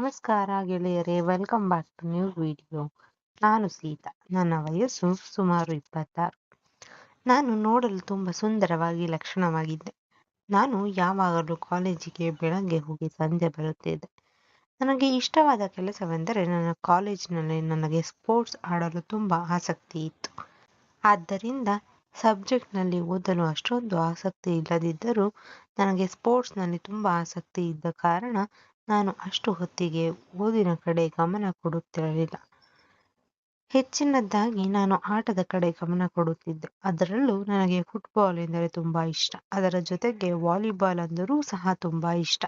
ನಮಸ್ಕಾರ ಗೆಳೆಯರೇ, welcome back to new video. ನಾನು ಸೀತಾ. ನನ್ನ ವಯಸ್ಸು ಸುಮಾರು 26. ನಾನು ನೋಡಲು ತುಂಬ ಸುಂದರವಾಗಿ ಲಕ್ಷಣವಾಗಿದ್ದೆ. ನಾನು ಯಾವಾಗಲೂ ಕಾಲೇಜಿಗೆ ಬೆಳಗ್ಗೆ ಹೋಗಿ ಸಂಜೆ ಬರುತ್ತಿದ್ದೆ. ನನಗೆ ಇಷ್ಟವಾದ ಕೆಲಸವೆಂದರೆ ನನ್ನ ಕಾಲೇಜಿನಲ್ಲಿ ನನಗೆ ಸ್ಪೋರ್ಟ್ಸ್ ಆಡಲು ತುಂಬ ಆಸಕ್ತಿ ಇತ್ತು. ಆದ್ದರಿಂದ ಸಬ್ಜೆಕ್ಟ್ನಲ್ಲಿ ಓದಲು ಅಷ್ಟೊಂದು ಆಸಕ್ತಿ ಇಲ್ಲದಿದ್ದರೂ ನನಗೆ ಸ್ಪೋರ್ಟ್ಸ್ನಲ್ಲಿ ತುಂಬ ಆಸಕ್ತಿ ಇದ್ದ ಕಾರಣ ನಾನು ಅಷ್ಟು ಹೊತ್ತಿಗೆ ಓದಿನ ಕಡೆ ಗಮನ ಕೊಡುತ್ತಿರಲಿಲ್ಲ. ಹೆಚ್ಚಿನದಾಗಿ ನಾನು ಆಟದ ಕಡೆ ಗಮನ ಕೊಡುತ್ತಿದ್ದೆ. ಅದರಲ್ಲೂ ನನಗೆ ಫುಟ್ಬಾಲ್ ಎಂದರೆ ತುಂಬ ಇಷ್ಟ. ಅದರ ಜೊತೆಗೆ ವಾಲಿಬಾಲ್ ಅಂದರೂ ಸಹ ತುಂಬ ಇಷ್ಟ.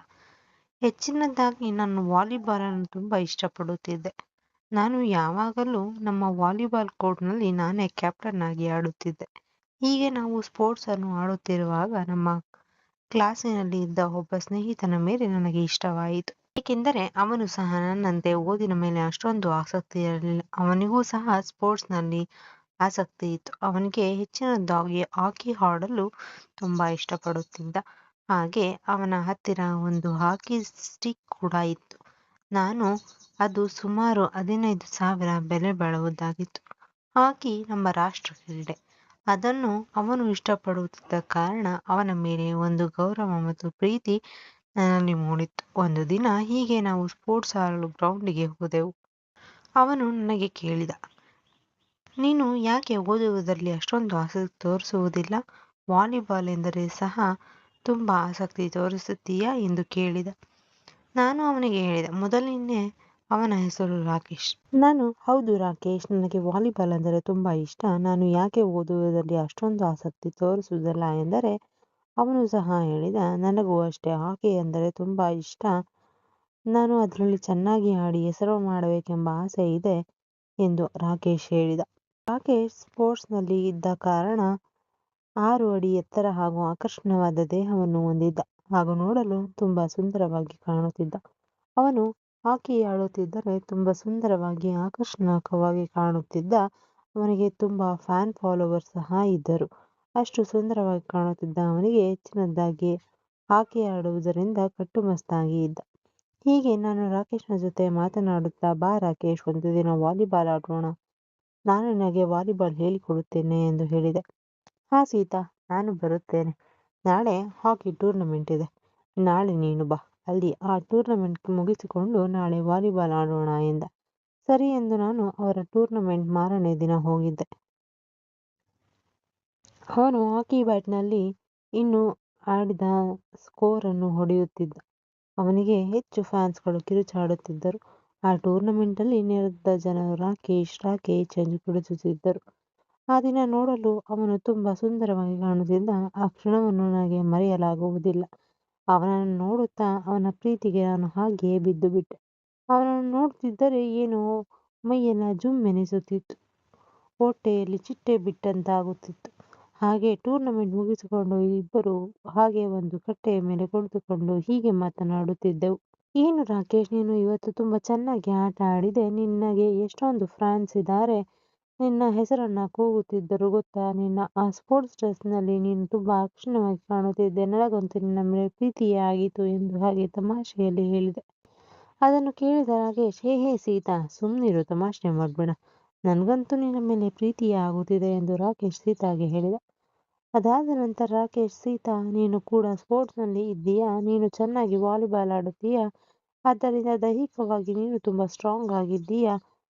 ಹೆಚ್ಚಿನದಾಗಿ ನಾನು ವಾಲಿಬಾಲನ್ನು ತುಂಬ ಇಷ್ಟಪಡುತ್ತಿದ್ದೆ. ನಾನು ಯಾವಾಗಲೂ ನಮ್ಮ ವಾಲಿಬಾಲ್ ಕೋರ್ಟ್ನಲ್ಲಿ ನಾನೇ ಕ್ಯಾಪ್ಟನ್ ಆಗಿ ಆಡುತ್ತಿದ್ದೆ. ಹೀಗೆ ನಾವು ಸ್ಪೋರ್ಟ್ಸನ್ನು ಆಡುತ್ತಿರುವಾಗ ನಮ್ಮ ಕ್ಲಾಸಿನಲ್ಲಿ ಇದ್ದ ಒಬ್ಬ ಸ್ನೇಹಿತನ ಮೇಲೆ ನನಗೆ ಇಷ್ಟವಾಯಿತು. ಏಕೆಂದರೆ ಅವನು ಸಹ ನನ್ನಂತೆ ಓದಿನ ಮೇಲೆ ಅಷ್ಟೊಂದು ಆಸಕ್ತಿ ಇರಲಿಲ್ಲ. ಅವನಿಗೂ ಸಹ ಸ್ಪೋರ್ಟ್ಸ್ನಲ್ಲಿ ಆಸಕ್ತಿ ಇತ್ತು. ಅವನಿಗೆ ಹೆಚ್ಚಿನದಾಗಿ ಹಾಕಿ ಆಡಲು ತುಂಬ ಇಷ್ಟಪಡುತ್ತಿದ್ದ. ಹಾಗೆ ಅವನ ಹತ್ತಿರ ಒಂದು ಹಾಕಿ ಸ್ಟಿಕ್ ಕೂಡ ಇತ್ತು. ಅದು ಸುಮಾರು 15,000 ಬೆಲೆ ಬಾಳುವುದಾಗಿತ್ತು. ಹಾಕಿ ನಮ್ಮ ರಾಷ್ಟ್ರ ಕ್ರೀಡೆ. ಅದನ್ನು ಅವನು ಇಷ್ಟಪಡುತ್ತಿದ್ದ ಕಾರಣ ಅವನ ಮೇಲೆ ಒಂದು ಗೌರವ ಮತ್ತು ಪ್ರೀತಿ ನನ್ನಲ್ಲಿ ಮೂಡಿತ್ತು. ಒಂದು ದಿನ ಹೀಗೆ ನಾವು ಸ್ಪೋರ್ಟ್ಸ್ ಆಡಲು ಗ್ರೌಂಡಿಗೆ ಹೋದೆವು. ಅವನು ನನಗೆ ಕೇಳಿದ, ನೀನು ಯಾಕೆ ಓದುವುದರಲ್ಲಿ ಅಷ್ಟೊಂದು ಆಸಕ್ತಿ ತೋರಿಸುವುದಿಲ್ಲ? ವಾಲಿಬಾಲ್ ಎಂದರೆ ಸಹ ತುಂಬ ಆಸಕ್ತಿ ತೋರಿಸುತ್ತೀಯಾ ಎಂದು ಕೇಳಿದ. ನಾನು ಅವನಿಗೆ ಹೇಳಿದೆ. ಮೊದಲನೇ ಅವನ ಹೆಸರು ರಾಕೇಶ್. ನಾನು, ಹೌದು ರಾಕೇಶ್, ನನಗೆ ವಾಲಿಬಾಲ್ ಅಂದರೆ ತುಂಬ ಇಷ್ಟ. ನಾನು ಯಾಕೆ ಓದುವುದರಲ್ಲಿ ಅಷ್ಟೊಂದು ಆಸಕ್ತಿ ತೋರಿಸುವುದಿಲ್ಲ ಎಂದರೆ ಅವನು ಸಹ ಹೇಳಿದ, ನನಗೂ ಅಷ್ಟೇ, ಹಾಕಿ ಅಂದರೆ ತುಂಬ ಇಷ್ಟ. ನಾನು ಅದರಲ್ಲಿ ಚೆನ್ನಾಗಿ ಆಡಿ ಹೆಸರು ಮಾಡಬೇಕೆಂಬ ಆಸೆ ಇದೆ ಎಂದು ರಾಕೇಶ್ ಹೇಳಿದ. ರಾಕೇಶ್ ಸ್ಪೋರ್ಟ್ಸ್ನಲ್ಲಿ ಇದ್ದ ಕಾರಣ 6 ಅಡಿ ಎತ್ತರ ಹಾಗೂ ಆಕರ್ಷಣವಾದ ದೇಹವನ್ನು ಹೊಂದಿದ್ದ ಹಾಗೂ ನೋಡಲು ತುಂಬ ಸುಂದರವಾಗಿ ಕಾಣುತ್ತಿದ್ದ. ಅವನು ಹಾಕಿ ಆಡುತ್ತಿದ್ದರೆ ತುಂಬ ಸುಂದರವಾಗಿ ಆಕರ್ಷಣೀಯವಾಗಿ ಕಾಣುತ್ತಿದ್ದ. ಅವನಿಗೆ ತುಂಬ ಫ್ಯಾನ್ ಫಾಲೋವರ್ಸ್ ಸಹ ಇದ್ದರು. ಅಷ್ಟು ಸುಂದರವಾಗಿ ಕಾಣುತ್ತಿದ್ದ ಅವನಿಗೆ ಹೆಚ್ಚಿನದಾಗಿ ಹಾಕಿ ಆಡುವುದರಿಂದ ಕಟ್ಟುಮಸ್ತಾಗಿ ಇದ್ದ. ಹೀಗೆ ನಾನು ರಾಕೇಶ್ನ ಜೊತೆ ಮಾತನಾಡುತ್ತಾ, ಬಾ ರಾಕೇಶ್, ಒಂದು ದಿನ ವಾಲಿಬಾಲ್ ಆಡೋಣ, ನಾನು ನಿನಗೆ ವಾಲಿಬಾಲ್ ಹೇಳಿಕೊಡುತ್ತೇನೆ ಎಂದು ಹೇಳಿದೆ. ಹಾ ಸೀತಾ, ನಾನು ಬರುತ್ತೇನೆ. ನಾಳೆ ಹಾಕಿ ಟೂರ್ನಮೆಂಟ್ ಇದೆ. ನಾಳೆ ನೀನು ಬಾ, ಅಲ್ಲಿ ಆ ಟೂರ್ನಮೆಂಟ್ ಮುಗಿಸಿಕೊಂಡು ನಾಳೆ ವಾಲಿಬಾಲ್ ಆಡೋಣ ಎಂದ. ಸರಿ ಎಂದು ನಾನು ಅವರ ಟೂರ್ನಮೆಂಟ್ ಮಾರನೇ ದಿನ ಹೋಗಿದ್ದೆ. ಅವನು ಹಾಕಿ ಬ್ಯಾಟ್ನಲ್ಲಿ ಇನ್ನೂ ಆಡಿದ ಸ್ಕೋರನ್ನು ಹೊಡೆಯುತ್ತಿದ್ದ. ಅವನಿಗೆ ಹೆಚ್ಚು ಫ್ಯಾನ್ಸ್ಗಳು ಕಿರುಚಾಡುತ್ತಿದ್ದರು. ಆ ಟೂರ್ನಮೆಂಟಲ್ಲಿ ನೆರೆದ ಜನರು ರಾಕೇಶ್ ರಾಕೇಶ್ ಎಂದು ಕಿರುಚುತ್ತಿದ್ದರು. ಆ ದಿನ ನೋಡಲು ಅವನು ತುಂಬ ಸುಂದರವಾಗಿ ಕಾಣುತ್ತಿದ್ದ. ಆ ಕ್ಷಣವನ್ನು ನನಗೆ ಮರೆಯಲಾಗುವುದಿಲ್ಲ. ಅವನನ್ನು ನೋಡುತ್ತಾ ಅವನ ಪ್ರೀತಿಗೆ ನಾನು ಹಾಗೆಯೇ ಬಿದ್ದು ಬಿಟ್ಟೆ. ಅವನನ್ನು ನೋಡುತ್ತಿದ್ದರೆ ಏನೋ ಮೈಯೆಲ್ಲ ಜುಮ್ ಎನಿಸುತ್ತಿತ್ತು. ಹೊಟ್ಟೆಯಲ್ಲಿ ಚಿಟ್ಟೆ ಬಿಟ್ಟಂತಾಗುತ್ತಿತ್ತು. ಹಾಗೆ ಟೂರ್ನಮೆಂಟ್ ಮುಗಿಸಿಕೊಂಡು ಇಬ್ಬರು ಹಾಗೆ ಒಂದು ಕಟ್ಟೆಯ ಮೇಲೆ ಕುಳಿತುಕೊಂಡು ಹೀಗೆ ಮಾತನಾಡುತ್ತಿದ್ದೆವು. ಏನು ರಾಕೇಶ್, ನೀನು ಇವತ್ತು ತುಂಬ ಚೆನ್ನಾಗಿ ಆಟ ಆಡಿದೆ. ನಿನಗೆ ಎಷ್ಟೊಂದು ಫ್ಯಾನ್ಸ್ ಇದ್ದಾರೆ. ನಿನ್ನ ಹೆಸರನ್ನ ಕೂಗುತ್ತಿದ್ದರು ಗೊತ್ತಾ? ನಿನ್ನ ಆ ಸ್ಪೋರ್ಟ್ಸ್ ಡ್ರೆಸ್ನಲ್ಲಿ ನೀನು ತುಂಬ ಆಕರ್ಷಣೀಯವಾಗಿ ಕಾಣುತ್ತಿದ್ದೆ. ನನಗಂತೂ ನಿನ್ನ ಮೇಲೆ ಪ್ರೀತಿಯೇ ಆಗಿತ್ತು ಎಂದು ಹಾಗೆ ತಮಾಷೆಯಲ್ಲಿ ಹೇಳಿದೆ. ಅದನ್ನು ಕೇಳಿದ ರಾಕೇಶ್, ಹೇ ಸೀತಾ, ಸುಮ್ಮನಿರು, ತಮಾಷೆ ಮಾಡಬೇಡ, ನನಗಂತೂ ನಿನ್ನ ಮೇಲೆ ಪ್ರೀತಿಯೇ ಆಗುತ್ತಿದೆ ಎಂದು ರಾಕೇಶ್ ಸೀತಾಗೆ ಹೇಳಿದ. ಅದಾದ ನಂತರ ರಾಕೇಶ್, ಸೀತಾ, ನೀನು ಕೂಡ ಸ್ಪೋರ್ಟ್ಸ್ನಲ್ಲಿ ಇದ್ದೀಯಾ? ನೀನು ಚೆನ್ನಾಗಿ ವಾಲಿಬಾಲ್ ಆಡುತ್ತೀಯಾ? ಆದ್ದರಿಂದ ದೈಹಿಕವಾಗಿ ನೀನು ತುಂಬ ಸ್ಟ್ರಾಂಗ್ ಆಗಿದ್ದೀಯಾ?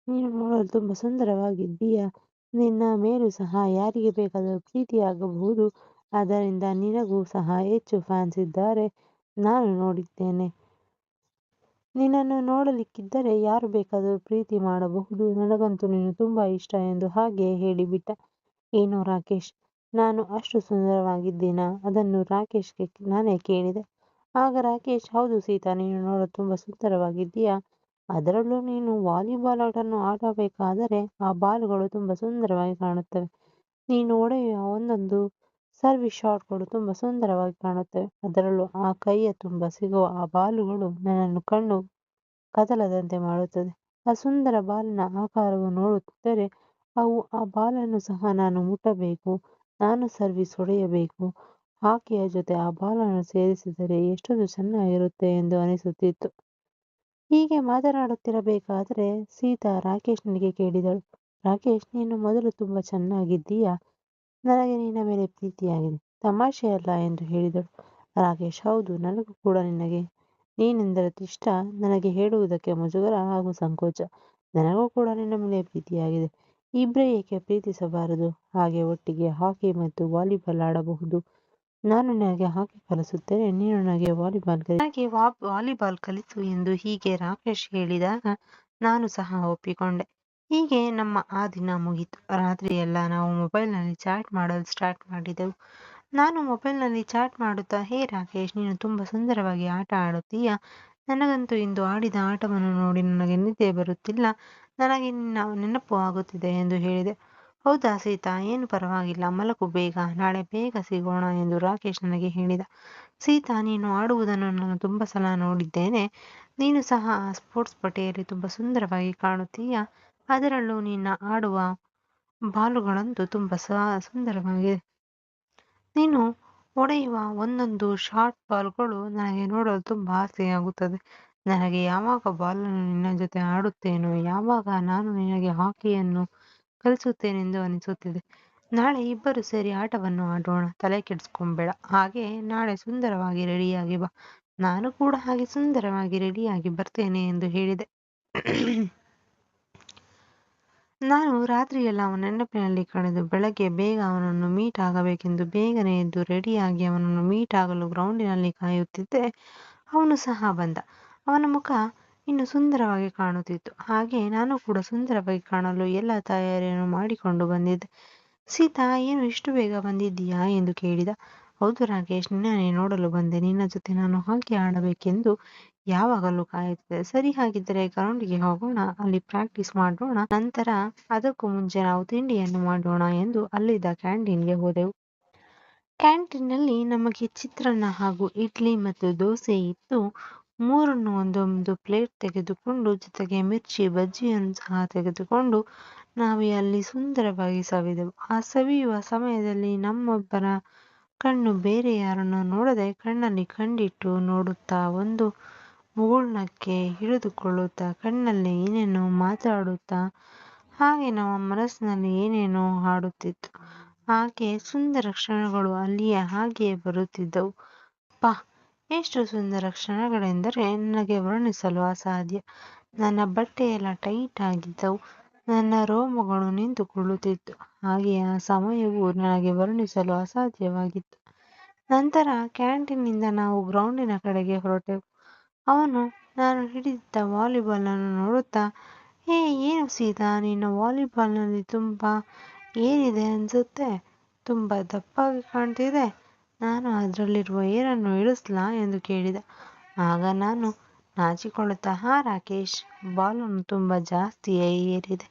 ನೀನು ನೋಡಲು ತುಂಬ ಸುಂದರವಾಗಿದ್ದೀಯಾ? ನಿನ್ನ ಮೇಲೂ ಸಹ ಯಾರಿಗೆ ಬೇಕಾದರೂ ಪ್ರೀತಿಯಾಗಬಹುದು. ಆದ್ದರಿಂದ ನಿನಗೂ ಸಹ ಹೆಚ್ಚು ಫ್ಯಾನ್ಸ್ ಇದ್ದಾರೆ. ನಾನು ನೋಡಿದ್ದೇನೆ. ನಿನ್ನನ್ನು ನೋಡಲಿಕ್ಕಿದ್ದರೆ ಯಾರು ಬೇಕಾದರೂ ಪ್ರೀತಿ ಮಾಡಬಹುದು. ನನಗಂತೂ ನೀನು ತುಂಬ ಇಷ್ಟ ಎಂದು ಹಾಗೆ ಹೇಳಿಬಿಟ್ಟ. ಏನೋ ರಾಕೇಶ್, ನಾನು ಅಷ್ಟು ಸುಂದರವಾಗಿದ್ದೀನಾ? ಅದನ್ನು ರಾಕೇಶ್ಗೆ ನಾನೇ ಕೇಳಿದೆ. ಆಗ ರಾಕೇಶ್, ಹೌದು ಸೀತಾ, ನೀನು ನೋಡಲು ತುಂಬ ಸುಂದರವಾಗಿದ್ದೀಯಾ. ಅದರಲ್ಲೂ ನೀನು ವಾಲಿಬಾಲ್ ಆಟವನ್ನು ಆಡಬೇಕಾದರೆ ಆ ಬಾಲುಗಳು ತುಂಬ ಸುಂದರವಾಗಿ ಕಾಣುತ್ತವೆ. ನೀನು ಹೊಡೆಯುವ ಒಂದೊಂದು ಸರ್ವಿಸ್ ಶಾಟ್ಗಳು ತುಂಬ ಸುಂದರವಾಗಿ ಕಾಣುತ್ತವೆ. ಅದರಲ್ಲೂ ಆ ಕೈಯ ತುಂಬ ಸಿಗುವ ಆ ಬಾಲುಗಳು ನನ್ನನ್ನು ಕಣ್ಣು ಕದಲದಂತೆ ಮಾಡುತ್ತದೆ. ಆ ಸುಂದರ ಬಾಲಿನ ಆಕಾರವು ನೋಡುತ್ತಿದ್ದರೆ ಆ ಬಾಲನ್ನು ಸಹ ನಾನು ಮುಟ್ಟಬೇಕು, ನಾನು ಸರ್ವಿಸ್ ಹೊಡೆಯಬೇಕು. ಹಾಕಿಯ ಜೊತೆ ಆ ಬಾಲನ್ನು ಸೇರಿಸಿದರೆ ಎಷ್ಟೊಂದು ಚೆನ್ನಾಗಿರುತ್ತೆ ಎಂದು ಅನಿಸುತ್ತಿತ್ತು. ಹೀಗೆ ಮಾತನಾಡುತ್ತಿರಬೇಕಾದರೆ ಸೀತಾ ರಾಕೇಶ್ನಿಗೆ ಕೇಳಿದಳು, ರಾಕೇಶ್, ನೀನು ಮೊದಲು ತುಂಬಾ ಚೆನ್ನಾಗಿದ್ದೀಯಾ? ನನಗೆ ನಿನ್ನ ಮೇಲೆ ಪ್ರೀತಿಯಾಗಿದೆ. ತಮಾಷೆಯಲ್ಲ ಎಂದು ಹೇಳಿದಳು. ರಾಕೇಶ್, ಹೌದು, ನನಗೂ ಕೂಡ ನೀನೆಂದರೆ ಇಷ್ಟ. ನನಗೆ ಹೇಳುವುದಕ್ಕೆ ಮುಜುಗರ ಹಾಗೂ ಸಂಕೋಚ. ನನಗೂ ಕೂಡ ನಿನ್ನ ಮೇಲೆ ಪ್ರೀತಿಯಾಗಿದೆ. ಇಬ್ಬರೇ ಏಕೆ ಪ್ರೀತಿಸಬಾರದು? ಹಾಗೆ ಒಟ್ಟಿಗೆ ಹಾಕಿ ಮತ್ತು ವಾಲಿಬಾಲ್ ಆಡಬಹುದು. ನಾನು ನಿನಗೆ ಹಾಕಿ ಕಲಿಸುತ್ತೇನೆ, ನೀನು ನನಗೆ ವಾಲಿಬಾಲ್ ಕಲಿಸು ಎಂದು ಹೀಗೆ ರಾಕೇಶ್ ಹೇಳಿದಾಗ ನಾನು ಸಹ ಒಪ್ಪಿಕೊಂಡೆ. ಹೀಗೆ ನಮ್ಮ ಆ ದಿನ ಮುಗೀತು. ರಾತ್ರಿಯೆಲ್ಲ ನಾವು ಮೊಬೈಲ್ನಲ್ಲಿ ಚಾಟ್ ಮಾಡಲು ಸ್ಟಾರ್ಟ್ ಮಾಡಿದೆವು. ನಾನು ಮೊಬೈಲ್ನಲ್ಲಿ ಚಾಟ್ ಮಾಡುತ್ತಾ, ಹೇ ರಾಕೇಶ್, ನೀನು ತುಂಬ ಸುಂದರವಾಗಿ ಆಟ ಆಡುತ್ತೀಯಾ? ನನಗಂತೂ ಇಂದು ಆಡಿದ ಆಟವನ್ನು ನೋಡಿ ನನಗೆ ನಿದ್ದೆ ಬರುತ್ತಿಲ್ಲ. ನನಗೆ ನಿನ್ನ ನೆನಪು ಆಗುತ್ತಿದೆ ಎಂದು ಹೇಳಿದೆ. ಹೌದಾ ಸೀತಾ, ಏನು ಪರವಾಗಿಲ್ಲ, ಮಲಗು ಬೇಗ, ನಾಳೆ ಬೇಗ ಸಿಗೋಣ ಎಂದು ರಾಕೇಶ್ ನನಗೆ ಹೇಳಿದ. ಸೀತಾ, ನೀನು ಆಡುವುದನ್ನು ನಾನು ತುಂಬ ಸಲ ನೋಡಿದ್ದೇನೆ. ನೀನು ಸಹ ಆ ಸ್ಪೋರ್ಟ್ಸ್ ಪಟೆಯಲ್ಲಿ ತುಂಬ ಸುಂದರವಾಗಿ ಕಾಣುತ್ತೀಯಾ? ಅದರಲ್ಲೂ ನೀನು ಆಡುವ ಬಾಲುಗಳಂತೂ ತುಂಬ ಸುಂದರವಾಗಿದೆ. ನೀನು ಹೊಡೆಯುವ ಒಂದೊಂದು ಶಾರ್ಟ್ ಬಾಲ್ಗಳು ನನಗೆ ನೋಡಲು ತುಂಬ ಆಸೆಯಾಗುತ್ತದೆ. ನನಗೆ ಯಾವಾಗ ಬಾಲನ್ನು ನಿನ್ನ ಜೊತೆ ಆಡುತ್ತೇನೋ, ಯಾವಾಗ ನಾನು ನಿನಗೆ ಹಾಕಿಯನ್ನು ಕಲಿಸುತ್ತೇನೆಂದು ಅನಿಸುತ್ತಿದೆ. ನಾಳೆ ಇಬ್ಬರು ಸೇರಿ ಆಟವನ್ನು ಆಡೋಣ, ತಲೆ ಕೆಡಿಸ್ಕೊಂಬೇಡ. ಹಾಗೆ ನಾಳೆ ಸುಂದರವಾಗಿ ರೆಡಿಯಾಗಿ ಬಾ. ನಾನು ಕೂಡ ಹಾಗೆ ಸುಂದರವಾಗಿ ರೆಡಿಯಾಗಿ ಬರ್ತೇನೆ ಎಂದು ಹೇಳಿದೆ. ನಾನು ರಾತ್ರಿಯೆಲ್ಲ ಅವನ ನೆನಪಿನಲ್ಲಿ ಕಳೆದು ಬೆಳಗ್ಗೆ ಬೇಗ ಅವನನ್ನು ಮೀಟ್ ಆಗಬೇಕೆಂದು ಬೇಗನೆ ಎದ್ದು ರೆಡಿಯಾಗಿ ಅವನನ್ನು ಮೀಟ್ ಆಗಲು ಗ್ರೌಂಡಿನಲ್ಲಿ ಕಾಯುತ್ತಿದ್ದೆ. ಅವನು ಸಹ ಬಂದ. ಅವನ ಮುಖ ಇನ್ನು ಸುಂದರವಾಗಿ ಕಾಣುತ್ತಿತ್ತು. ಹಾಗೆ ನಾನು ಕೂಡ ಸುಂದರವಾಗಿ ಕಾಣಲು ಎಲ್ಲ ತಯಾರಿಯನ್ನು ಮಾಡಿಕೊಂಡು ಬಂದಿದ್ದೆ. ಸೀತಾ, ಏನು ಇಷ್ಟು ಬೇಗ ಬಂದಿದ್ದೀಯಾ ಎಂದು ಕೇಳಿದ. ಹೌದು ರಾಕೇಶ್, ನಿನ್ನನ್ನೇ ನೋಡಲು ಬಂದೆ. ನಿನ್ನ ಜೊತೆ ನಾನು ಹಾಕಿ ಆಡಬೇಕೆಂದು ಯಾವಾಗಲೂ ಕಾಯುತ್ತಿದ್ದೆ. ಸರಿ, ಹಾಗಿದ್ದರೆ ಗ್ರೌಂಡಿಗೆ ಹೋಗೋಣ, ಅಲ್ಲಿ ಪ್ರಾಕ್ಟೀಸ್ ಮಾಡೋಣ. ನಂತರ ಅದಕ್ಕೂ ಮುಂಚೆ ನಾವು ತಿಂಡಿಯನ್ನು ಮಾಡೋಣ ಎಂದು ಅಲ್ಲಿದ್ದ ಕ್ಯಾಂಟೀನ್ಗೆ ಹೋದೆವು. ಕ್ಯಾಂಟೀನ್ನಲ್ಲಿ ನಮಗೆ ಚಿತ್ರಾನ್ನ ಹಾಗೂ ಇಡ್ಲಿ ಮತ್ತು ದೋಸೆ ಇತ್ತು. ಮೂರನ್ನು ಒಂದೊಂದು ಪ್ಲೇಟ್ ತೆಗೆದುಕೊಂಡು ಜೊತೆಗೆ ಮಿರ್ಚಿ ಬಜ್ಜಿಯನ್ನು ಸಹ ತೆಗೆದುಕೊಂಡು ನಾವು ಅಲ್ಲಿ ಸುಂದರವಾಗಿ ಸವಿದೆವು. ಆ ಸವಿಯುವ ಸಮಯದಲ್ಲಿ ನಮ್ಮೊಬ್ಬರ ಕಣ್ಣು ಬೇರೆ ಯಾರನ್ನು ನೋಡದೆ ಕಣ್ಣಲ್ಲಿ ಕಣ್ಣಿಟ್ಟು ನೋಡುತ್ತಾ, ಒಂದು ಮುಗುಳ್ನಕ್ಕೆ ಹಿಡಿದುಕೊಳ್ಳುತ್ತಾ, ಕಣ್ಣಲ್ಲಿ ಏನೇನೋ ಮಾತಾಡುತ್ತಾ, ಹಾಗೆ ನಮ್ಮ ಮನಸ್ಸಿನಲ್ಲಿ ಏನೇನೋ ಹಾಡುತ್ತಿತ್ತು. ಹಾಗೆ ಸುಂದರ ಕ್ಷಣಗಳು ಅಲ್ಲಿಯೇ ಹಾಗೆಯೇ ಬರುತ್ತಿದ್ದವು. ಪಾ, ಎಷ್ಟು ಸುಂದರ ಕ್ಷಣಗಳೆಂದರೆ ನನಗೆ ವರ್ಣಿಸಲು ಅಸಾಧ್ಯ. ನನ್ನ ಬಟ್ಟೆಯೆಲ್ಲ ಟೈಟ್ ಆಗಿದ್ದವು. ನನ್ನ ರೋಮಗಳು ನಿಂತುಕೊಳ್ಳುತ್ತಿತ್ತು. ಹಾಗೆ ಆ ಸಮಯವು ನನಗೆ ವರ್ಣಿಸಲು ಅಸಾಧ್ಯವಾಗಿತ್ತು. ನಂತರ ಕ್ಯಾಂಟೀನ್ನಿಂದ ನಾವು ಗ್ರೌಂಡಿನ ಕಡೆಗೆ ಹೊರಟೆವು. ಅವನು ನಾನು ಹಿಡಿದಿದ್ದ ವಾಲಿಬಾಲನ್ನು ನೋಡುತ್ತಾ, ಹೇ, ಏನು ಸೀತಾ, ನಿನ್ನ ವಾಲಿಬಾಲ್ನಲ್ಲಿ ತುಂಬ ಏರಿದೆ ಅನ್ಸುತ್ತೆ, ತುಂಬ ದಪ್ಪಾಗಿ ಕಾಣ್ತಿದೆ. ನಾನು ಅದರಲ್ಲಿರುವ ಏರನ್ನು ಇಳಿಸ್ಲಾ ಎಂದು ಕೇಳಿದ. ಆಗ ನಾನು ನಾಚಿಕೊಳ್ಳುತ್ತಾ, ಹಾ ರಾಕೇಶ್, ಬಾಲನ್ನು ತುಂಬ ಜಾಸ್ತಿಯೇ ಏರಿದೆ.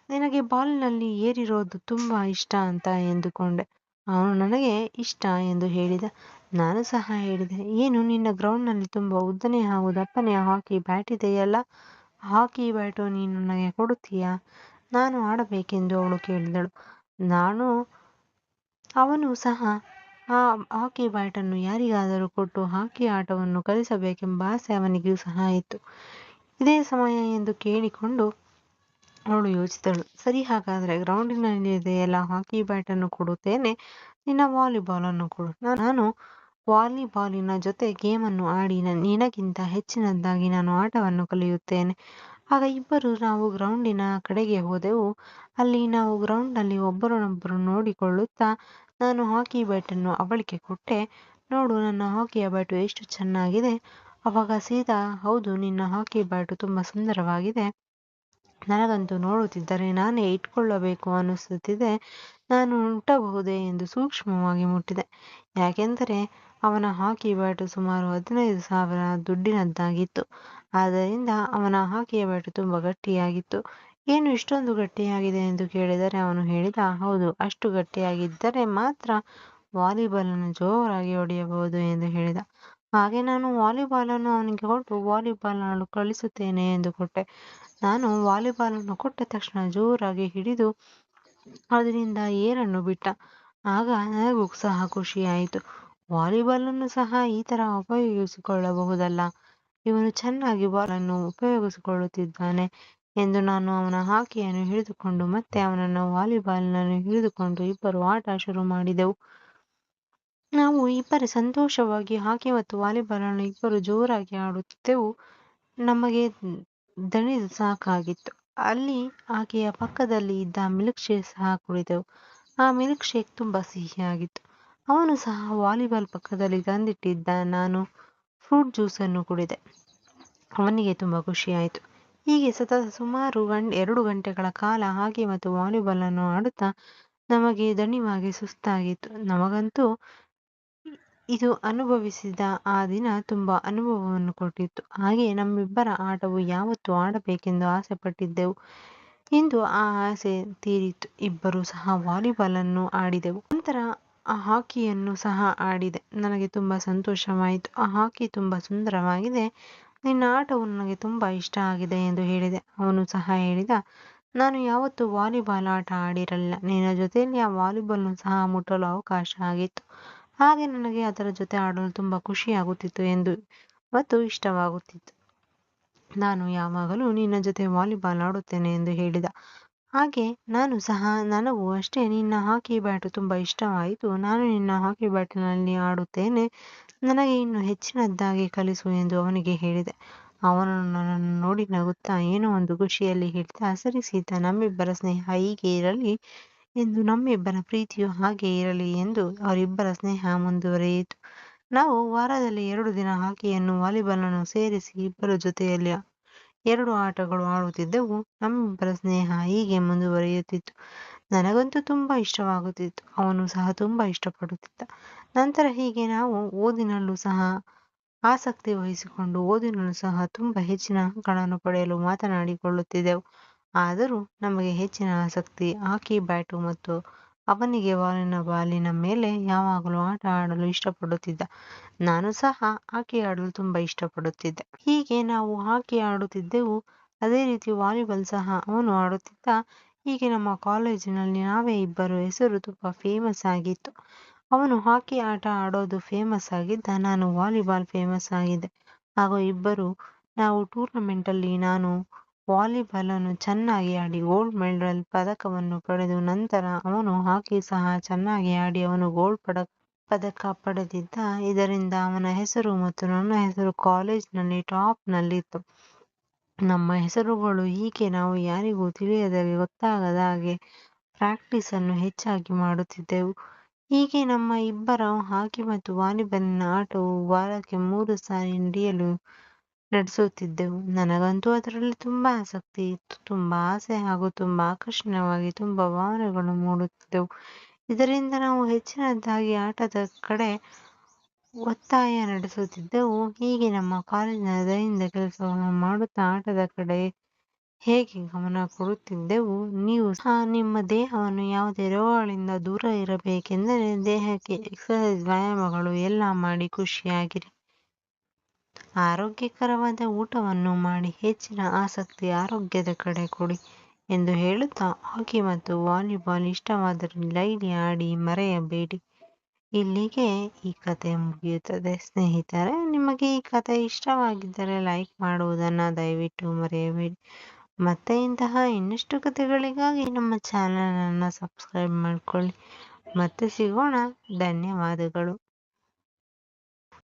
ನಿನಗೆ ಬಾಲಿನಲ್ಲಿ ಏರಿರೋದು ತುಂಬ ಇಷ್ಟ ಅಂತ ಎಂದುಕೊಂಡೆ. ಅವನು ನನಗೆ ಇಷ್ಟ ಎಂದು ಹೇಳಿದ. ನಾನು ಸಹ ಹೇಳಿದೆ, ಏನು ನಿನ್ನ ಗ್ರೌಂಡ್ನಲ್ಲಿ ತುಂಬ ಉದ್ದನೆ ಹಾಗೂ ದಪ್ಪನೆಯ ಹಾಕಿ ಬ್ಯಾಟ್ ಇದೆಯಲ್ಲ, ಹಾಕಿ ಬ್ಯಾಟು ನೀನು ನನಗೆ ಕೊಡುತ್ತೀಯಾ? ನಾನು ಆಡಬೇಕೆಂದು ಅವಳು ಕೇಳಿದಳು. ಅವನು ಸಹ ಆ ಹಾಕಿ ಬ್ಯಾಟನ್ನು ಯಾರಿಗಾದರೂ ಕೊಟ್ಟು ಹಾಕಿ ಆಟವನ್ನು ಕಲಿಸಬೇಕೆಂಬ ಆಸೆ ಅವನಿಗೂ ಸಹ ಇತ್ತು. ಇದೇ ಸಮಯ ಎಂದು ಕೇಳಿಕೊಂಡು ಅವಳು ಯೋಚಿಸಿದಳು. ಸರಿ, ಹಾಗಾದರೆ ಗ್ರೌಂಡಿನಲ್ಲಿದೆಯಲ್ಲ ಹಾಕಿ ಬ್ಯಾಟನ್ನು ಕೊಡುತ್ತೇನೆ, ನಿನ್ನ ವಾಲಿಬಾಲನ್ನು ಕೊಡು. ನಾನು ವಾಲಿಬಾಲಿನ ಜೊತೆ ಗೇಮನ್ನು ಆಡಿ ನಿನಗಿಂತ ಹೆಚ್ಚಿನದಾಗಿ ನಾನು ಆಟವನ್ನು ಕಲಿಯುತ್ತೇನೆ. ಆಗ ಇಬ್ಬರು ನಾವು ಗ್ರೌಂಡಿನ ಕಡೆಗೆ ಹೋದೆವು. ಅಲ್ಲಿ ನಾವು ಗ್ರೌಂಡ್ನಲ್ಲಿ ಒಬ್ಬರನ್ನೊಬ್ಬರು ನೋಡಿಕೊಳ್ಳುತ್ತಾ ನಾನು ಹಾಕಿ ಬ್ಯಾಟನ್ನು ಅವಳಿಗೆ ಕೊಟ್ಟೆ. ನೋಡು, ನನ್ನ ಹಾಕಿಯ ಬ್ಯಾಟು ಎಷ್ಟು ಚೆನ್ನಾಗಿದೆ. ಅವಾಗ ಸೀತಾ, ಹೌದು, ನಿನ್ನ ಹಾಕಿ ಬ್ಯಾಟು ತುಂಬ ಸುಂದರವಾಗಿದೆ. ನನಗಂತೂ ನೋಡುತ್ತಿದ್ದರೆ ನಾನೇ ಇಟ್ಕೊಳ್ಳಬೇಕು ಅನ್ನಿಸುತ್ತಿದೆ. ನಾನು ಮುಟ್ಟಬಹುದೇ ಎಂದು ಸೂಕ್ಷ್ಮವಾಗಿ ಮುಟ್ಟಿದೆ. ಯಾಕೆಂದರೆ ಅವನ ಹಾಕಿ ಬ್ಯಾಟು ಸುಮಾರು 15,000 ದುಡ್ಡಿನದ್ದಾಗಿತ್ತು. ಆದ್ದರಿಂದ ಅವನ ಹಾಕಿಯ ಬ್ಯಾಟು ತುಂಬ ಗಟ್ಟಿಯಾಗಿತ್ತು. ಏನು ಇಷ್ಟೊಂದು ಗಟ್ಟಿಯಾಗಿದೆ ಎಂದು ಕೇಳಿದರೆ ಅವನು ಹೇಳಿದ, ಹೌದು, ಅಷ್ಟು ಗಟ್ಟಿಯಾಗಿದ್ದರೆ ಮಾತ್ರ ವಾಲಿಬಾಲನ್ನು ಜೋರಾಗಿ ಹೊಡೆಯಬಹುದು ಎಂದು ಹೇಳಿದ. ಹಾಗೆ ನಾನು ವಾಲಿಬಾಲನ್ನು ಅವನಿಗೆ ಕೊಟ್ಟು ವಾಲಿಬಾಲ್ ಆಡಲು ಕಲಿಸುತ್ತೇನೆ ಎಂದು ಕೊಟ್ಟೆ. ನಾನು ವಾಲಿಬಾಲನ್ನು ಕೊಟ್ಟ ತಕ್ಷಣ ಜೋರಾಗಿ ಹಿಡಿದು ಅದರಿಂದ ಏರನ್ನು ಬಿಟ್ಟ. ಆಗ ನನಗೂ ಸಹ ಖುಷಿಯಾಯಿತು. ವಾಲಿಬಾಲನ್ನು ಸಹ ಈ ಥರ ಉಪಯೋಗಿಸಿಕೊಳ್ಳಬಹುದಲ್ಲ ಇವನು ಚೆನ್ನಾಗಿ ಬಾಲನ್ನು ಉಪಯೋಗಿಸಿಕೊಳ್ಳುತ್ತಿದ್ದಾನೆ ಎಂದು ನಾನು ಅವನ ಹಾಕಿಯನ್ನು ಹಿಡಿದುಕೊಂಡು ಮತ್ತೆ ಅವನನ್ನು ವಾಲಿಬಾಲ್ನನ್ನು ಹಿಡಿದುಕೊಂಡು ಇಬ್ಬರು ಆಟ ಶುರು ಮಾಡಿದೆವು. ನಾವು ಇಬ್ಬರೇ ಸಂತೋಷವಾಗಿ ಹಾಕಿ ಮತ್ತು ವಾಲಿಬಾಲನ್ನು ಇಬ್ಬರು ಜೋರಾಗಿ ಆಡುತ್ತಿದ್ದೆವು. ನಮಗೆ ದಣಿದು ಸಾಕಾಗಿತ್ತು. ಅಲ್ಲಿ ಆಕೆಯ ಪಕ್ಕದಲ್ಲಿ ಇದ್ದ ಮಿಲ್ಕ್ ಶೇಕ್ ಸಹ ಕುಡಿದೆವು. ಆ ಮಿಲ್ಕ್ ಶೇಕ್ ತುಂಬಾ ಸಿಹಿಯಾಗಿತ್ತು. ಅವನು ಸಹ ವಾಲಿಬಾಲ್ ಪಕ್ಕದಲ್ಲಿ ತಂದಿಟ್ಟಿದ್ದ. ನಾನು ಫ್ರೂಟ್ ಜ್ಯೂಸನ್ನು ಕುಡಿದೆ. ಅವನಿಗೆ ತುಂಬಾ ಖುಷಿಯಾಯಿತು. ಹೀಗೆ ಸತತ ಸುಮಾರು 2 ಗಂಟೆಗಳ ಕಾಲ ಹಾಕಿ ಮತ್ತು ವಾಲಿಬಾಲನ್ನು ಆಡುತ್ತಾ ನಮಗೆ ದಣಿವಾಗಿ ಸುಸ್ತಾಗಿತ್ತು. ನಮಗಂತೂ ಇದು ಅನುಭವಿಸಿದ ಆ ದಿನ ತುಂಬಾ ಅನುಭವವನ್ನು ಕೊಟ್ಟಿತ್ತು. ಹಾಗೆ ನಮ್ಮಿಬ್ಬರ ಆಟವು ಯಾವತ್ತೂ ಆಡಬೇಕೆಂದು ಆಸೆ ಪಟ್ಟಿದ್ದೆವು. ಇಂದು ಆ ಆಸೆ ತೀರಿತು. ಇಬ್ಬರೂ ಸಹ ವಾಲಿಬಾಲನ್ನು ಆಡಿದೆವು. ನಂತರ ಆ ಹಾಕಿಯನ್ನು ಸಹ ಆಡಿದೆ. ನನಗೆ ತುಂಬಾ ಸಂತೋಷವಾಯಿತು. ಆ ಹಾಕಿ ತುಂಬಾ ಸುಂದರವಾಗಿದೆ. ನಿನ್ನ ಆಟವು ನನಗೆ ತುಂಬಾ ಇಷ್ಟ ಆಗಿದೆ ಎಂದು ಹೇಳಿದೆ. ಅವನು ಸಹ ಹೇಳಿದ, ನಾನು ಯಾವತ್ತೂ ವಾಲಿಬಾಲ್ ಆಟ ಆಡಿರಲಿಲ್ಲ. ನಿನ್ನ ಜೊತೆಯಲ್ಲಿ ಆ ವಾಲಿಬಾಲ್‌ನ್ನು ಸಹ ಮುಟ್ಟಲು ಅವಕಾಶ ಆಗಿತ್ತು. ಹಾಗೆ ನನಗೆ ಅದರ ಜೊತೆ ಆಡಲು ತುಂಬಾ ಖುಷಿಯಾಗುತ್ತಿತ್ತು ಮತ್ತು ಇಷ್ಟವಾಗುತ್ತಿತ್ತು. ನಾನು ಯಾವಾಗಲೂ ನಿನ್ನ ಜೊತೆ ವಾಲಿಬಾಲ್ ಆಡುತ್ತೇನೆ ಎಂದು ಹೇಳಿದ. ಹಾಗೆ ನಾನು ಸಹ ನನಗೂ ಅಷ್ಟೇ ನಿನ್ನ ಹಾಕಿ ಬ್ಯಾಟು ತುಂಬಾ ಇಷ್ಟವಾಯಿತು. ನಾನು ನಿನ್ನ ಹಾಕಿ ಬ್ಯಾಟಿನಲ್ಲಿ ಆಡುತ್ತೇನೆ. ನನಗೆ ಇನ್ನೂ ಹೆಚ್ಚಿನದಾಗಿ ಕಲಿಸು ಎಂದು ಅವನಿಗೆ ಹೇಳಿದೆ. ಅವನು ನನ್ನನ್ನು ನೋಡಿ ನಗುತ್ತಾ ಏನೋ ಒಂದು ಖುಷಿಯಲ್ಲಿ ಹೇಳಿದ, ಸರಿ ಸೀತಾ, ನಮ್ಮಿಬ್ಬರ ಸ್ನೇಹ ಹೀಗೆ ಇರಲಿ ಎಂದು, ನಮ್ಮಿಬ್ಬರ ಪ್ರೀತಿಯೂ ಹಾಗೆ ಇರಲಿ ಎಂದು ಅವರಿಬ್ಬರ ಸ್ನೇಹ ಮುಂದುವರಿಯಿತು. ನಾವು ವಾರದಲ್ಲಿ 2 ದಿನ ಹಾಕಿಯನ್ನು ವಾಲಿಬಾಲನ್ನು ಸೇರಿಸಿ ಇಬ್ಬರ ಜೊತೆಯಲ್ಲಿ 2 ಆಟಗಳು ಆಡುತ್ತಿದ್ದೆವು. ನಮ್ಮಿಬ್ಬರ ಸ್ನೇಹ ಹೀಗೆ ಮುಂದುವರಿಯುತ್ತಿತ್ತು. ನನಗಂತೂ ತುಂಬಾ ಇಷ್ಟವಾಗುತ್ತಿತ್ತು. ಅವನು ಸಹ ತುಂಬಾ ಇಷ್ಟಪಡುತ್ತಿದ್ದ. ನಂತರ ಹೀಗೆ ನಾವು ಓದಿನಲ್ಲೂ ಸಹ ಆಸಕ್ತಿ ವಹಿಸಿಕೊಂಡು ಓದಿನಲ್ಲೂ ಸಹ ತುಂಬಾ ಹೆಚ್ಚಿನ ಅಂಕಗಳನ್ನು ಪಡೆಯಲು ಮಾತನಾಡಿಕೊಳ್ಳುತ್ತಿದ್ದೆವು. ಆದರೂ ನಮಗೆ ಹೆಚ್ಚಿನ ಆಸಕ್ತಿ ಹಾಕಿ ಬ್ಯಾಟು ಮತ್ತು ಅವನಿಗೆ ಬಾಲಿನ ಮೇಲೆ ಯಾವಾಗಲೂ ಆಟ ಆಡಲು ಇಷ್ಟಪಡುತ್ತಿದ್ದ. ನಾನು ಸಹ ಹಾಕಿ ಆಡಲು ತುಂಬಾ ಇಷ್ಟಪಡುತ್ತಿದ್ದೆ. ಹೀಗೆ ನಾವು ಹಾಕಿ ಆಡುತ್ತಿದ್ದೆವು. ಅದೇ ರೀತಿ ವಾಲಿಬಾಲ್ ಸಹ ಅವನು ಆಡುತ್ತಿದ್ದ. ಹೀಗೆ ನಮ್ಮ ಕಾಲೇಜಿನಲ್ಲಿ ನಾವೇ ಇಬ್ಬರ ಹೆಸರು ತುಂಬಾ ಫೇಮಸ್ ಆಗಿತ್ತು. ಅವನು ಹಾಕಿ ಆಟ ಆಡೋದು ಫೇಮಸ್ ಆಗಿದ್ದ. ನಾನು ವಾಲಿಬಾಲ್ ಫೇಮಸ್ ಆಗಿದ್ದೆ. ಹಾಗೂ ಇಬ್ಬರು ನಾವು ಟೂರ್ನಮೆಂಟಲ್ಲಿ ನಾನು ವಾಲಿಬಾಲನ್ನು ಚೆನ್ನಾಗಿ ಆಡಿ ಗೋಲ್ಡ್ ಮೆಡಲ್ ಪದಕವನ್ನು ಪಡೆದು, ನಂತರ ಅವನು ಹಾಕಿ ಸಹ ಚೆನ್ನಾಗಿ ಆಡಿ ಅವನು ಗೋಲ್ಡ್ ಪದಕ ಪಡೆದಿದ್ದ. ಇದರಿಂದ ಅವನ ಹೆಸರು ಮತ್ತು ನನ್ನ ಹೆಸರು ಕಾಲೇಜಿನಲ್ಲಿ ಟಾಪ್‌ನಲ್ಲಿತ್ತು. ನಮ್ಮ ಹೆಸರುಗಳು ಹೀಗೆ ನಾವು ಯಾರಿಗೂ ತಿಳಿಯದಾಗೆ ಗೊತ್ತಾಗದ ಹಾಗೆ ಪ್ರಾಕ್ಟೀಸ್ ಅನ್ನು ಹೆಚ್ಚಾಗಿ ಮಾಡುತ್ತಿದ್ದೆವು. ಹೀಗೆ ನಮ್ಮ ಇಬ್ಬರ ಹಾಕಿ ಮತ್ತು ವಾಲಿಬಾಲಿನ ಆಟವು ವಾರಕ್ಕೆ 3 ಸಾರಿ ನಡೆಸುತ್ತಿದ್ದೆವು. ನನಗಂತೂ ಅದರಲ್ಲಿ ತುಂಬಾ ಆಸಕ್ತಿ ಇತ್ತು. ತುಂಬಾ ಆಸೆ ಹಾಗೂ ತುಂಬಾ ಆಕರ್ಷಣೀಯವಾಗಿ ತುಂಬಾ ಭಾವನೆಗಳು ಮೂಡುತ್ತಿದ್ದವು. ಇದರಿಂದ ನಾವು ಹೆಚ್ಚಿನದಾಗಿ ಆಟದ ಕಡೆ ಒತ್ತಾಯ ನಡೆಸುತ್ತಿದ್ದೆವು. ಹೀಗೆ ನಮ್ಮ ಕಾಲೇಜಿನ ದೈನಂದಿನ ಕೆಲಸಗಳನ್ನು ಮಾಡುತ್ತಾ ಆಟದ ಕಡೆ ಹೇಗೆ ಗಮನ ಕೊಡುತ್ತಿದ್ದೆವು. ನೀವು ಸಹ ನಿಮ್ಮ ದೇಹವನ್ನು ಯಾವುದೇ ರೋಗಗಳಿಂದ ದೂರ ಇರಬೇಕೆಂದರೆ ದೇಹಕ್ಕೆ ಎಕ್ಸರ್ಸೈಸ್, ವ್ಯಾಯಾಮಗಳು ಎಲ್ಲ ಮಾಡಿ ಖುಷಿಯಾಗಿರಿ. ಆರೋಗ್ಯಕರವಾದ ಊಟವನ್ನು ಮಾಡಿ ಹೆಚ್ಚಿನ ಆಸಕ್ತಿ ಆರೋಗ್ಯದ ಕಡೆ ಕೊಡಿ ಎಂದು ಹೇಳುತ್ತಾ, ಹಾಕಿ ಮತ್ತು ವಾಲಿಬಾಲ್ ಇಷ್ಟವಾದರೆ ಡೈಲಿ ಆಡಿ ಮರೆಯಬೇಡಿ. ಇಲ್ಲಿಗೆ ಈ ಕತೆ ಮುಗಿಯುತ್ತದೆ. ಸ್ನೇಹಿತರೆ, ನಿಮಗೆ ಈ ಕತೆ ಇಷ್ಟವಾಗಿದ್ದರೆ ಲೈಕ್ ಮಾಡುವುದನ್ನು ದಯವಿಟ್ಟು ಮರೆಯಬೇಡಿ. ಮತ್ತೆ ಇಂತಹ ಇನ್ನಷ್ಟು ಕತೆಗಳಿಗಾಗಿ ನಮ್ಮ ಚಾನಲನ್ನು ಸಬ್ಸ್ಕ್ರೈಬ್ ಮಾಡಿಕೊಳ್ಳಿ. ಮತ್ತೆ ಸಿಗೋಣ. ಧನ್ಯವಾದಗಳು.